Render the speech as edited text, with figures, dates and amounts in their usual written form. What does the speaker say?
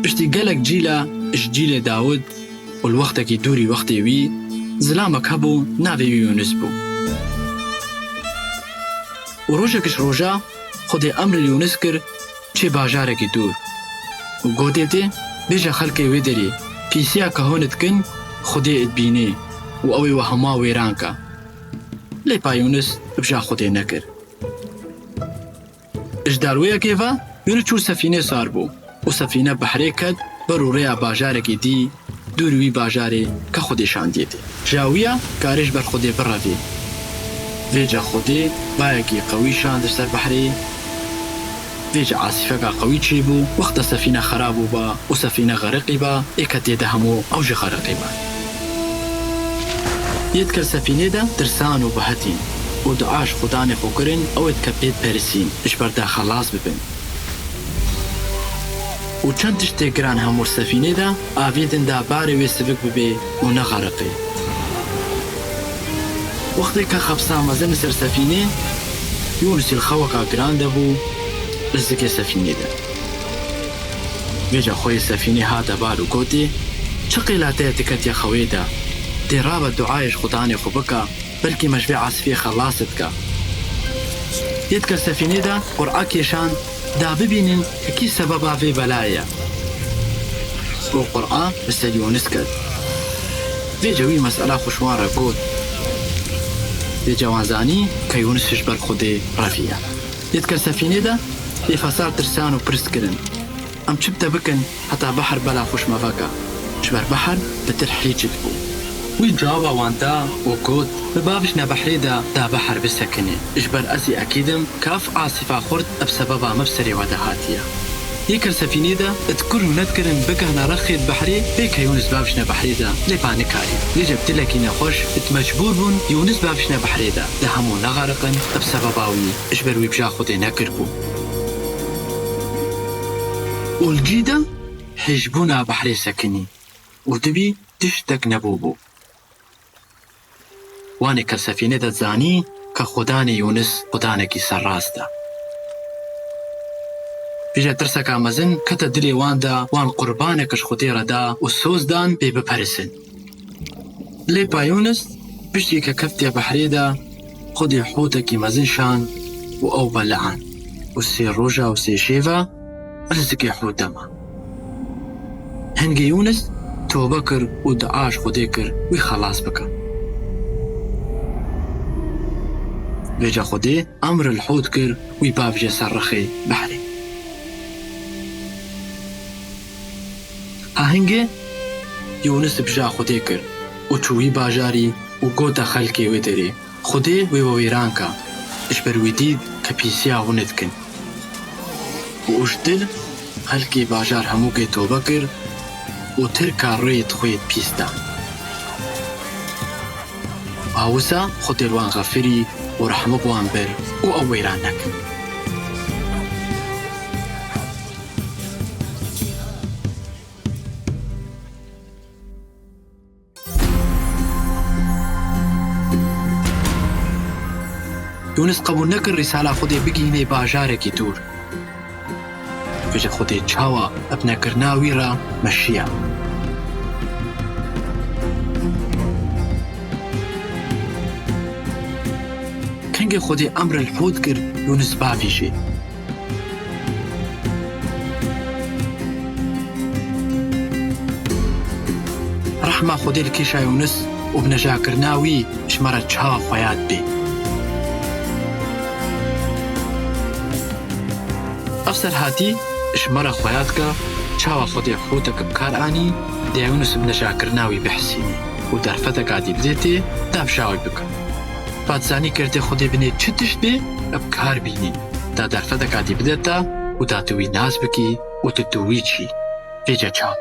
پشتی گەلک جیلە ژجیلێ داود و الوەختێکی دووری وەختی وی زلامەک هەبوو ناوی یونس بوو و ڕۆژێکش ڕۆژە خودێ ئەمر یونس کرد چێ باژارێکی دوور و گۆتێتێ بێژە خەڵکێ وێ دەری پیسیا کە هۆنت کن خودێ ئەتبینێ و ئەوەی وە هەما وێرانکە لێ پا یونس بژا خودێ نەکرد ئشداروەیەکێڤە یونس چوو سەفینێ سار بوو و سەفینە بەحرێ کەت بەر و ڕێیا باژارێکی دی دووروی باژارێ کە خودێشان دێتێ ژاویە کارێش بەر خودێ بڕەوێ وێجە خودێ بایەکی قەویشان دەسەر بەحرێ وێجە عاسیفەکە قەوی چێ بوو وەختە سەفینە خەراب بوو بە و سەفینە غەرقی بە ئێکە تێدە هەموو ئەو ژە غەرقی بە یەت کە سەفینێدا ترسان و بەهەتین و دعاش خودانێ خۆکردن ئەوێت کە پێت پەرسین ئشبەردا خەلاص ببن و چەند تشتێک گران هەموو سەفینێدا ئاوێدندا بارێ وێ سبک ببێ و نەغەرقێ وەختێک کە خەپسا مەزن سەر سەفینێ یونسی خەوەکە گران دەبوو زگێ سەفینێدا وێجە خۆی سەفینێ هاتە بار و گۆتێ چ قیلاتەیە تکەتیە خەوێدا دێڕا بە دوعایش خودانێ خۆ بکە بەلکی مەژبێ عاسفێ خەلاست کە یەت کە سەفینێدا قورعە کێشان دا ببینن کە کی سەبەبا vê بەلایە بۆ قورعە بەسەر یونس کرد وێجەوی مەسئەلا خوشوارە گوت وێجەوانزانی کە یونسش بەر خودێ ڕەفیە یەت کە سەفینێدا بێفەسار ترسان و پرسکردن ئەم چ بتە بکەن هەتا بەحر بەلا خوشمەڤەکە ژبەر بەحر بەتر حریچت بوو وی جوابا واندا و گوت ببابشنە بەحرێدا دا بەحر بسەکنێ ژبەر ئەزی ئەکیدم کە ئەف ئاسیفا خورد ئەب سەبەبا مەبسەرێوە دەهاتیە یەکە سەفینێدا ئەتکر و نەتکردن بگەنە ڕەخێت بەحرێ بێکە یونس بابشنە بەحرێدا لێپا نکاری لێجە بتلەکی نەخۆش ئت مەجبور بوون یونس بابشنە بەحرێدا لە هەموو نەغارقن ئەب سەبەباوی ژبەر وی بژا خودێ نەکرد بوو ئولجیدا حیژبوونا بەحرێ سەکنی و دبی تشتێک نەبوو بوو وانێ کە سەفینێ دەتزانی کە خودانی یونس خودانێکی سەرڕاستە بێژە ترسەکە مەزن کەتە دلێ واندا وان قوربانێکش خودێڕەدا و سۆزدان پێ بپەرسن لێ پا یونس پشتی کە کەفتێ بەحرێدا خودێ حوتێکی مەزنشان و ئەو بەلەعان و سێ ڕۆژە و سێ شێڤە ئەلزگێ حوت دەما هەنگێ یونس تۆبە کرد و دعاش خودێ کرد وی خەلاص بکە وێجە خودێ ئەمر الحوت کرد وی بابژێ سەر ڕەخێ بەحرێ هەهەنگێ یونس بژا خودێ کرد و چووی باژاری و گۆتە خەلکێ وێ دەرێ خودێ وێوە وێرانکە ژبەر وی دید کە پیسیا هونت کن و ئوشدل خەلکی باژار هەموو گێ تۆبە کرد و ترکا ڕێت خۆیت پیسدا ئاوسا خودێ وان غەفری و ڕەحمە بوان بەر و ئەو وەیران نەکرد یونس قبول نەکرد ڕیسالا خودێ بگینێ باژارێکی دوور وێژە خودێ چاوە ئەبنەکردناوی ڕا مەشیە کەنگێ خودێ ئەمر الحوت کرد یونس باڤیژێ ڕەحما خودێ لە کێشا یونس و بنەژاکردناوی ژمەرە چاوە خۆیات بێ ئەفسەر هاتی ژمەرە خۆیاتکە چاوە خودێ حوتەکە بکارانی دە یونس بنەژاکردناوی بحسینی و دەرفەتەکاتی بدێتێ دابژاوی بکە پادزانی کردێ خودێ بنێ چ تشت بێ ئەبکار بینی دا دەرفەتەکاتی بدێتە و داتووی ناز بکی و تتووی چی پێجە چاوە